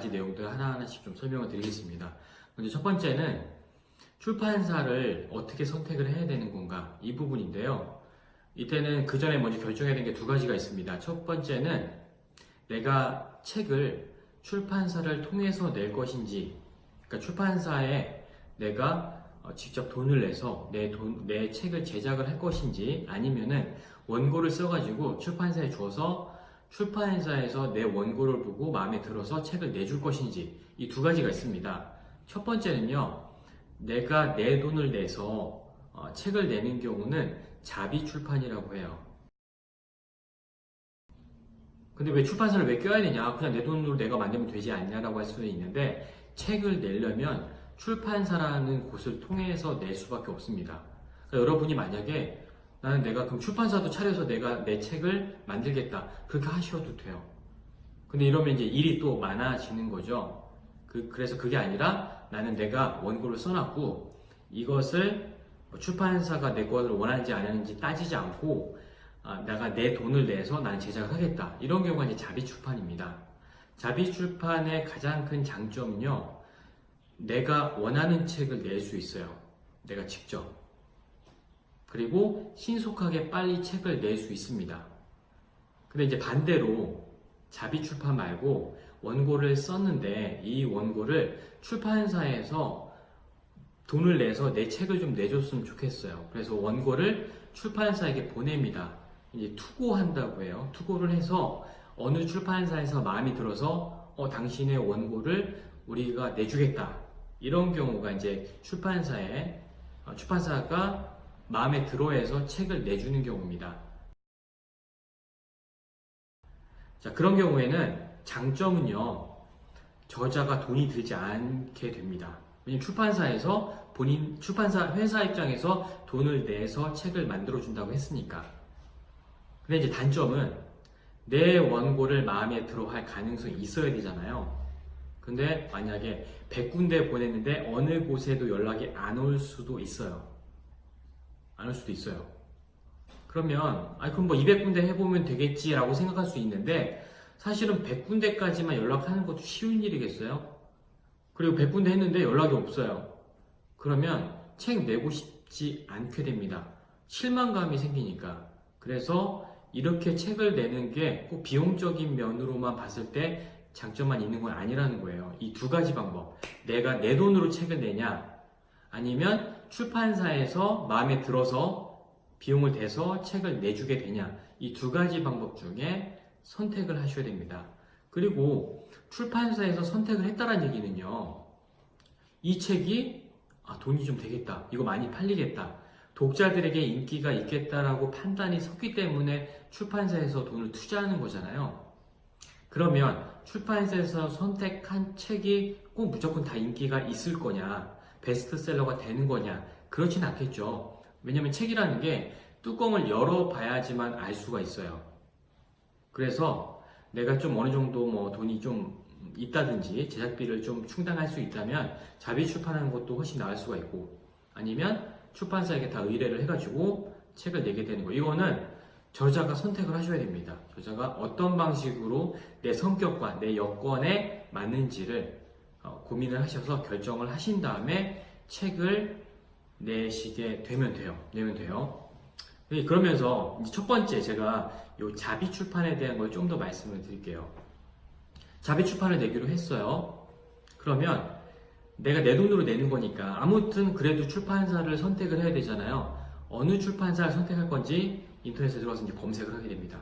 가지 내용들 하나하나씩 좀 설명을 드리겠습니다. 먼저 첫 번째는 출판사를 어떻게 선택을 해야 되는 건가, 이 부분인데요. 이때는 그 전에 먼저 결정해야 되는 게 두 가지가 있습니다. 첫 번째는 내가 책을 출판사를 통해서 낼 것인지, 그러니까 출판사에 내가 직접 돈을 내서 내 책을 제작을 할 것인지, 아니면은 원고를 써가지고 출판사에 줘서 출판사에서 내 원고를 보고 마음에 들어서 책을 내줄 것인지, 이 두 가지가 있습니다. 첫 번째는요, 내가 내 돈을 내서 책을 내는 경우는 자비 출판이라고 해요. 근데 왜 출판사를 왜 껴야 되냐? 그냥 내 돈으로 내가 만들면 되지 않냐라고 할 수는 있는데, 책을 내려면 출판사라는 곳을 통해서 낼 수밖에 없습니다. 그러니까 여러분이 만약에 내가 그럼 출판사도 차려서 내가 내 책을 만들겠다, 그렇게 하셔도 돼요. 근데 이러면 이제 일이 또 많아지는 거죠. 그래서 그게 아니라 나는 내가 원고를 써놨고 이것을 출판사가 내 거를 원하는지 안 하는지 따지지 않고 내가 내 돈을 내서 나는 제작을 하겠다, 이런 경우가 이제 자비 출판입니다. 자비 출판의 가장 큰 장점은요, 내가 원하는 책을 낼 수 있어요. 내가 직접. 그리고 신속하게 빨리 책을 낼 수 있습니다. 근데 이제 반대로 자비 출판 말고 원고를 썼는데 이 원고를 출판사에서 돈을 내서 내 책을 좀 내줬으면 좋겠어요. 그래서 원고를 출판사에게 보냅니다. 이제 투고한다고 해요. 투고를 해서 어느 출판사에서 마음이 들어서 당신의 원고를 우리가 내주겠다, 이런 경우가 이제 출판사가 마음에 들어해서 책을 내주는 경우입니다. 자, 그런 경우에는 장점은요, 저자가 돈이 들지 않게 됩니다. 왜냐면 출판사 회사 입장에서 돈을 내서 책을 만들어준다고 했으니까. 근데 이제 단점은 내 원고를 마음에 들어 할 가능성이 있어야 되잖아요. 근데 만약에 100군데 보냈는데 어느 곳에도 연락이 안 올 수도 있어요. 안 올 수도 있어요. 그러면 그럼 뭐 200군데 해보면 되겠지라고 생각할 수 있는데, 사실은 100군데까지만 연락하는 것도 쉬운 일이겠어요? 그리고 100군데 했는데 연락이 없어요. 그러면 책 내고 싶지 않게 됩니다. 실망감이 생기니까. 그래서 이렇게 책을 내는 게 꼭 비용적인 면으로만 봤을 때 장점만 있는 건 아니라는 거예요. 이 두 가지 방법. 내가 내 돈으로 책을 내냐, 아니면 출판사에서 마음에 들어서 비용을 대서 책을 내주게 되냐, 이 두 가지 방법 중에 선택을 하셔야 됩니다. 그리고 출판사에서 선택을 했다는 얘기는요, 이 책이 돈이 좀 되겠다, 이거 많이 팔리겠다, 독자들에게 인기가 있겠다라고 판단이 섰기 때문에 출판사에서 돈을 투자하는 거잖아요. 그러면 출판사에서 선택한 책이 꼭 무조건 다 인기가 있을 거냐, 베스트셀러가 되는 거냐, 그렇진 않겠죠. 왜냐면 책이라는 게 뚜껑을 열어봐야지만 알 수가 있어요. 그래서 내가 좀 어느 정도 돈이 좀 있다든지 제작비를 좀 충당할 수 있다면 자비 출판하는 것도 훨씬 나을 수가 있고, 아니면 출판사에게 다 의뢰를 해가지고 책을 내게 되는 거, 이거는 저자가 선택을 하셔야 됩니다. 저자가 어떤 방식으로 내 성격과 내 여건에 맞는지를 고민을 하셔서 결정을 하신 다음에 책을 내시게 되면 돼요. 그러면서 이제 첫 번째, 제가 이 자비 출판에 대한 걸 좀 더 말씀을 드릴게요. 자비 출판을 내기로 했어요. 그러면 내가 내 돈으로 내는 거니까 아무튼 그래도 출판사를 선택을 해야 되잖아요. 어느 출판사를 선택할 건지 인터넷에 들어가서 이제 검색을 하게 됩니다.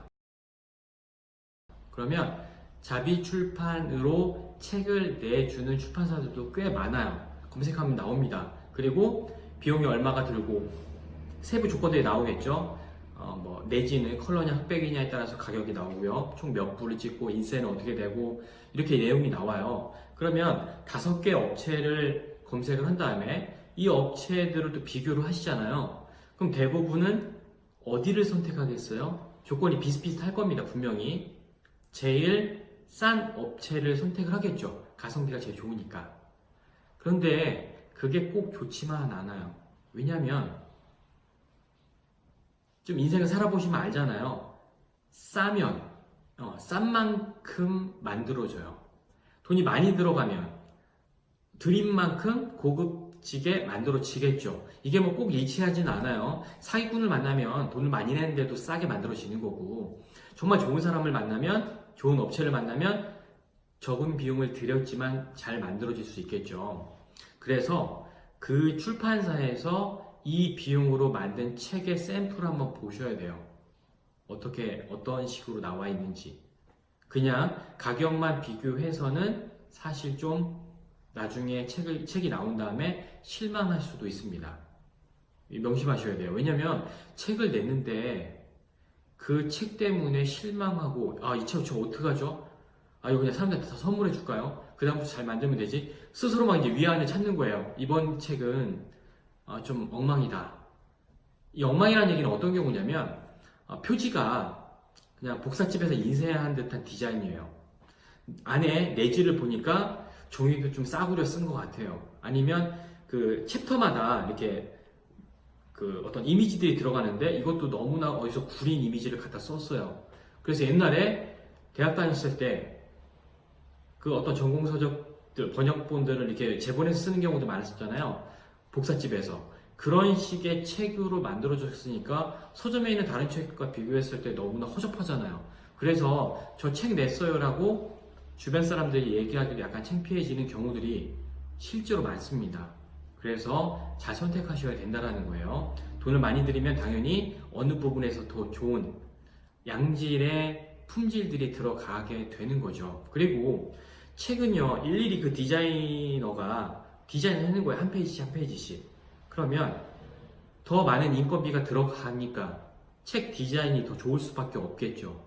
그러면 자비 출판으로 책을 내주는 출판사들도 꽤 많아요. 검색하면 나옵니다. 그리고 비용이 얼마가 들고 세부 조건들이 나오겠죠. 내지는 컬러냐 흑백이냐에 따라서 가격이 나오고요. 총 몇 부를 찍고 인쇄는 어떻게 되고, 이렇게 내용이 나와요. 그러면 5개 업체를 검색을 한 다음에 이 업체들을 또 비교를 하시잖아요. 그럼 대부분은 어디를 선택하겠어요? 조건이 비슷비슷할 겁니다. 분명히 제일 싼 업체를 선택을 하겠죠. 가성비가 제일 좋으니까. 그런데 그게 꼭 좋지만 않아요. 왜냐면 좀 인생을 살아보시면 알잖아요. 싸면 싼 만큼 만들어져요. 돈이 많이 들어가면 드린 만큼 고급지게 만들어지겠죠. 이게 뭐 꼭 일치하지는 않아요. 사기꾼을 만나면 돈을 많이 내는데도 싸게 만들어지는 거고, 정말 좋은 사람을 만나면, 좋은 업체를 만나면 적은 비용을 들였지만 잘 만들어질 수 있겠죠. 그래서 그 출판사에서 이 비용으로 만든 책의 샘플을 한번 보셔야 돼요. 어떤 식으로 나와 있는지. 그냥 가격만 비교해서는 사실 좀 나중에 책이 나온 다음에 실망할 수도 있습니다. 명심하셔야 돼요. 왜냐면 책을 냈는데 그 책 때문에 실망하고, 이 책 저 어떡하죠? 이거 그냥 사람들한테 다 선물해 줄까요? 그 다음부터 잘 만들면 되지? 스스로 막 이제 위안을 찾는 거예요. 이번 책은 좀 엉망이다. 이 엉망이라는 얘기는 어떤 경우냐면, 표지가 그냥 복사집에서 인쇄한 듯한 디자인이에요. 안에 내지를 보니까 종이도 좀 싸구려 쓴 것 같아요. 아니면 그 챕터마다 이렇게 그 어떤 이미지들이 들어가는데 이것도 너무나 어디서 구린 이미지를 갖다 썼어요. 그래서 옛날에 대학 다녔을 때 그 어떤 전공서적들, 번역본들을 이렇게 제본해서 쓰는 경우도 많았었잖아요. 복사집에서. 그런 식의 책으로 만들어졌으니까 서점에 있는 다른 책과 비교했을 때 너무나 허접하잖아요. 그래서 저 책 냈어요라고 주변 사람들이 얘기하기도 약간 창피해지는 경우들이 실제로 많습니다. 그래서 잘 선택하셔야 된다는 거예요. 돈을 많이 들이면 당연히 어느 부분에서 더 좋은 양질의 품질들이 들어가게 되는 거죠. 그리고 책은요, 일일이 그 디자이너가 디자인하는 거예요. 한 페이지씩 한 페이지씩. 그러면 더 많은 인건비가 들어가니까 책 디자인이 더 좋을 수밖에 없겠죠.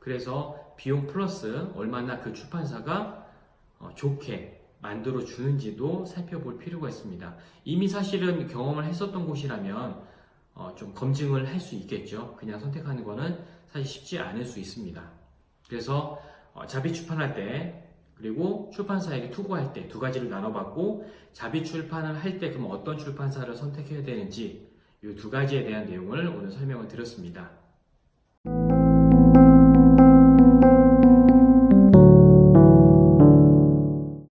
그래서 비용 플러스 얼마나 그 출판사가 좋게 만들어 주는지도 살펴볼 필요가 있습니다. 이미 사실은 경험을 했었던 곳이라면 좀 검증을 할 수 있겠죠. 그냥 선택하는 거는 사실 쉽지 않을 수 있습니다. 그래서 자비 출판할 때, 그리고 출판사에게 투고할 때 두 가지를 나눠봤고, 자비 출판을 할 때 그럼 어떤 출판사를 선택해야 되는지 이 두 가지에 대한 내용을 오늘 설명을 드렸습니다.